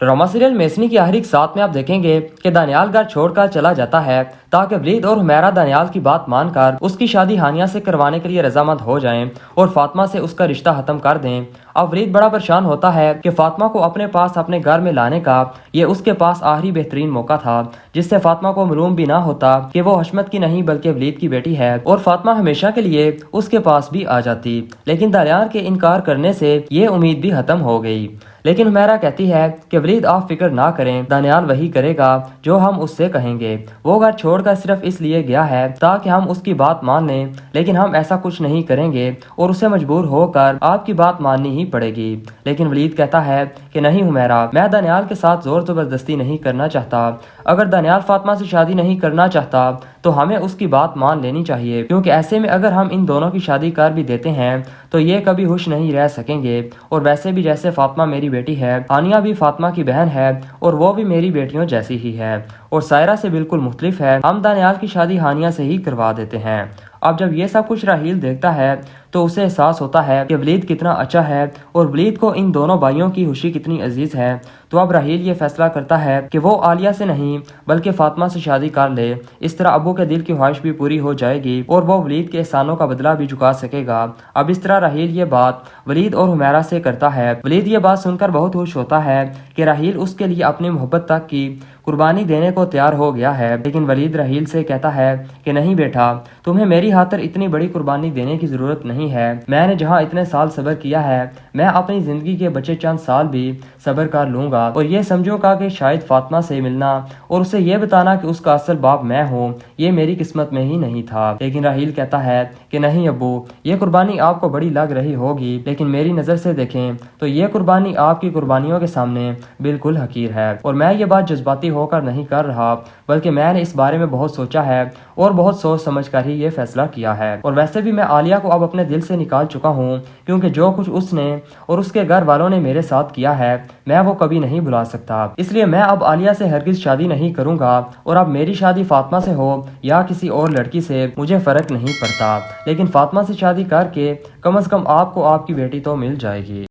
Drama serial मेसनी की आखिरी साथ में आप देखेंगे कि दानियाल घर छोड़कर चला जाता है ताकि वलीद और हुमैरा दानियाल की बात मानकर उसकी शादी हानिया से करवाने के लिए रजामंद हो जाएं और फातिमा से उसका रिश्ता खत्म कर दें। अब वलीद बड़ा परेशान होता है कि फातिमा को अपने पास अपने घर में लाने का ये उसके पास आखिरी बेहतरीन मौका था जिससे फातिमा को मालूम भी ना होता कि वो हशमत की नहीं बल्कि वलीद की बेटी है और फातिमा हमेशा के लिए उसके पास भी आ जाती। लेकिन दानियाल के इनकार करने से ये उम्मीद भी खत्म हो गई। लेकिन हुमैरा कहती है कि वलीद आप फिक्र ना करें, दानियाल वही करेगा जो हम उससे कहेंगे। वो घर छोड़कर सिर्फ इसलिए गया है ताकि हम उसकी बात मान लें, लेकिन हम ऐसा कुछ नहीं करेंगे और उसे मजबूर होकर आपकी बात माननी ही पड़ेगी। लेकिन वलीद कहता है कि नहीं हुमैरा, मैं दानियाल के साथ जोर जबरदस्ती नहीं करना चाहता। अगर दानियाल फातिमा से शादी नहीं करना चाहता तो हमें उसकी बात मान लेनी चाहिए, क्योंकि ऐसे में अगर हम इन दोनों की शादी कर भी देते हैं तो ये कभी खुश नहीं रह सकेंगे। और वैसे भी जैसे फातिमा मेरी बेटी है, हानिया भी फातिमा की बहन है और वो भी मेरी बेटियों जैसी ही है और सायरा से बिल्कुल मुख्तलिफ है। हम दानियाल की शादी हानिया से ही करवा देते हैं। अब जब ये सब कुछ राहील देखता है तो उसे एहसास होता है कि वलीद कितना अच्छा है और वलीद को इन दोनों भाइयों की खुशी कितनी अजीज है। तो अब राहील ये फैसला करता है कि वो आलिया से नहीं बल्कि फातिमा से शादी कर ले। इस तरह अबू के दिल की ख्वाहिश भी पूरी हो जाएगी और वो वलीद के एहसानों का बदला भी चुका सकेगा। अब इस तरह राहील ये बात वलीद और हुमैरा से करता है। वलीद ये बात सुनकर बहुत खुश होता है कि राहील उसके लिए अपनी मोहब्बत तक की कुर्बानी देने को तैयार हो गया है। लेकिन वलीद राहील से कहता है कि नहीं बेटा, तुम्हें मेरी खातिर इतनी बड़ी कुर्बानी देने की जरूरत नहीं है। मैंने जहाँ इतने साल सब्र किया है, मैं अपनी जिंदगी के बचे चंद साल भी सब्र कर लूंगा। और ये समझूंगा कि शायद फातिमा से मिलना और उसे ये बताना कि उसका असल बाप मैं हूँ, ये मेरी किस्मत में ही नहीं था। लेकिन राहील कहता है कि नहीं अब्बू, ये कुर्बानी आपको बड़ी लग रही होगी, लेकिन मेरी नज़र से देखें तो ये कुर्बानी आपकी कुर्बानियों के सामने बिल्कुल हकीर है। और मैं ये बात जज्बाती होकर नहीं कर रहा, बल्कि मैंने इस बारे में बहुत सोचा है और बहुत सोच समझ कर ही ये फैसला किया है। और वैसे भी मैं आलिया को अब अपने दिल से निकाल चुका हूँ, क्योंकि जो कुछ उसने और उसके घर वालों ने मेरे साथ किया है मैं वो कभी नहीं भुला सकता। इसलिए मैं अब आलिया से हरगिज शादी नहीं करूंगा और अब मेरी शादी फातिमा से हो या किसी और लड़की से मुझे फर्क नहीं पड़ता, लेकिन फातिमा से शादी करके कम से कम आपको आपकी बेटी तो मिल जाएगी।